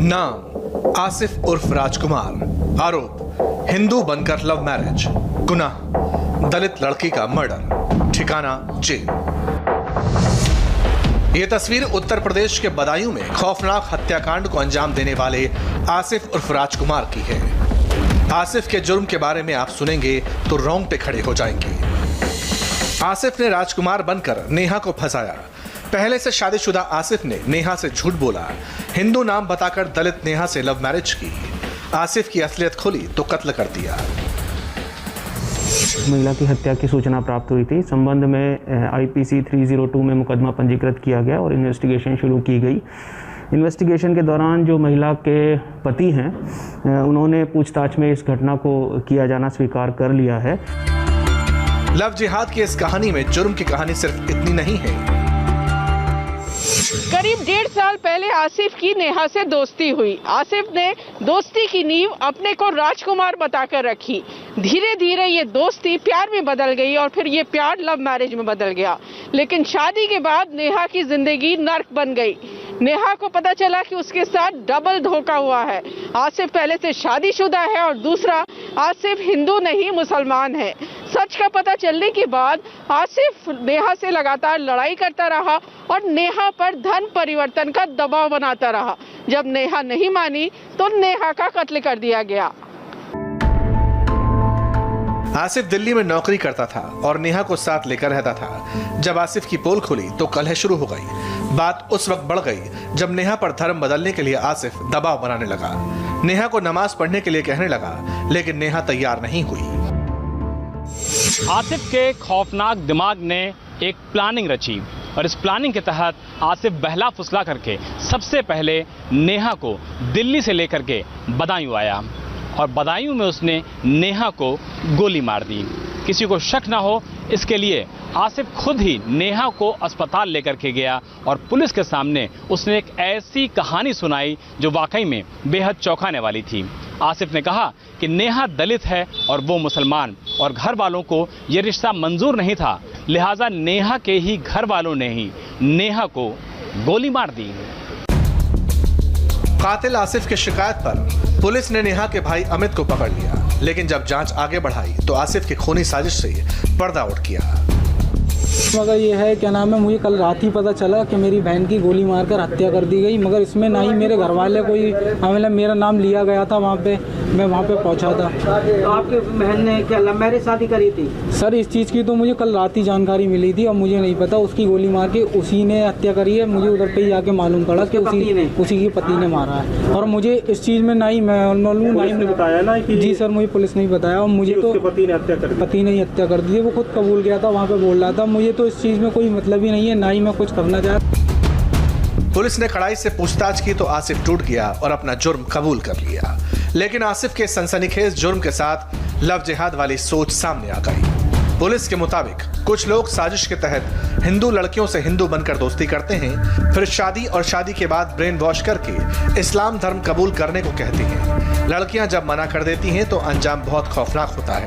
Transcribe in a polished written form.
नाम आसिफ उर्फ राजकुमार। आरोप हिंदू बनकर लव मैरिज। गुनाह दलित लड़की का मर्डर। ठिकाना जेल। ये तस्वीर उत्तर प्रदेश के बदायूं में खौफनाक हत्याकांड को अंजाम देने वाले आसिफ उर्फ राजकुमार की है। आसिफ के जुर्म के बारे में आप सुनेंगे तो रोंगटे खड़े हो जाएंगे। आसिफ ने राजकुमार बनकर नेहा को फंसाया। पहले से शादीशुदा आसिफ ने नेहा से झूठ बोला। हिंदू नाम बताकर दलित नेहा से लव मैरिज की। आसिफ की असलियत खुली तो कत्ल कर दिया। महिला की हत्या की सूचना प्राप्त हुई थी। संबंध में आईपीसी 302 में मुकदमा पंजीकृत किया गया और इन्वेस्टिगेशन शुरू की गई। इन्वेस्टिगेशन के दौरान जो महिला के पति हैं उन्होंने पूछताछ में इस घटना को किया जाना स्वीकार कर लिया है। लव जिहाद की इस कहानी में जुर्म की कहानी सिर्फ इतनी नहीं है। करीब 1.5 साल पहले आसिफ की नेहा से दोस्ती हुई। आसिफ ने दोस्ती की नींव अपने को राजकुमार बताकर रखी। धीरे धीरे ये दोस्ती प्यार में बदल गई और फिर ये प्यार लव मैरिज में बदल गया। लेकिन शादी के बाद नेहा की जिंदगी नर्क बन गई। नेहा को पता चला कि उसके साथ डबल धोखा हुआ है। आसिफ पहले से शादीशुदा है और दूसरा आसिफ हिंदू नहीं मुसलमान है। सच का पता चलने के बाद आसिफ नेहा से लगातार लड़ाई करता रहा और नेहा पर धन परिवर्तन का दबाव बनाता रहा। जब नेहा नहीं मानी तो नेहा का कत्ल कर दिया गया। आसिफ दिल्ली में नौकरी करता था और नेहा को साथ लेकर रहता था। जब आसिफ की पोल खुली तो कलह शुरू हो गई। बात उस वक्त बढ़ गई जब नेहा पर धर्म बदलने के लिए आसिफ दबाव बनाने लगा। नेहा को नमाज पढ़ने के लिए कहने लगा, लेकिन नेहा तैयार नहीं हुई। आसिफ के खौफनाक दिमाग ने एक प्लानिंग रची और इस प्लानिंग के तहत आसिफ बहला फुसला करके सबसे पहले नेहा को दिल्ली से लेकर के बदायूं आया और बदायूं में उसने नेहा को गोली मार दी। किसी को शक ना हो इसके लिए आसिफ खुद ही नेहा को अस्पताल लेकर के गया और पुलिस के सामने उसने एक ऐसी कहानी सुनाई जो वाकई में बेहद चौंकाने वाली थी। आसिफ ने कहा कि नेहा दलित है और वो मुसलमान और घर वालों को ये रिश्ता मंजूर नहीं था, लिहाजा नेहा के ही घर वालों ने ही नेहा को गोली मार दी। कातिल आसिफ की शिकायत पर पुलिस ने नेहा के भाई अमित को पकड़ लिया, लेकिन जब जांच आगे बढ़ाई तो आसिफ की खूनी साजिश से पर्दा उठ गया। मगर ये है क्या नाम है, मुझे कल रात ही पता चला कि मेरी बहन की गोली मारकर हत्या कर दी गई। मगर इसमें ना ही मेरे घर वाले कोई, मतलब मेरा नाम लिया गया था वहाँ पे, मैं वहाँ पे पहुँचा था। आपके बहन ने क्या लव मैरिज शादी करी थी? सर इस चीज़ की तो मुझे कल रात ही जानकारी मिली थी और मुझे नहीं पता। उसकी गोली मार के उसी ने हत्या करी है। मुझे उधर पे ही जाके मालूम पड़ा कि उसी की पति ने मारा है और मुझे इस चीज़ में ना ही मालूम नहीं बताया ना कि जी सर, मुझे पुलिस नहीं बताया और मुझे तो पति ने ही हत्या कर दी। वो खुद कबूल किया था, वहाँ पे बोल रहा था। मुझे तो इस चीज़ में कोई मतलब ही नहीं है, ना ही मैं कुछ करना चाहता। पुलिस ने कड़ाई से पूछताछ की तो आसिफ टूट गया और अपना जुर्म कबूल कर लिया। लेकिन आसिफ के सनसनीखेज जुर्म के साथ लव जिहाद वाली सोच सामने आ गई। पुलिस के मुताबिक कुछ लोग साजिश के तहत हिंदू लड़कियों से हिंदू बनकर दोस्ती करते हैं, फिर शादी और शादी के बाद ब्रेन वॉश करके इस्लाम धर्म कबूल करने को कहती हैं। लड़कियां जब मना कर देती हैं तो अंजाम बहुत खौफनाक होता है।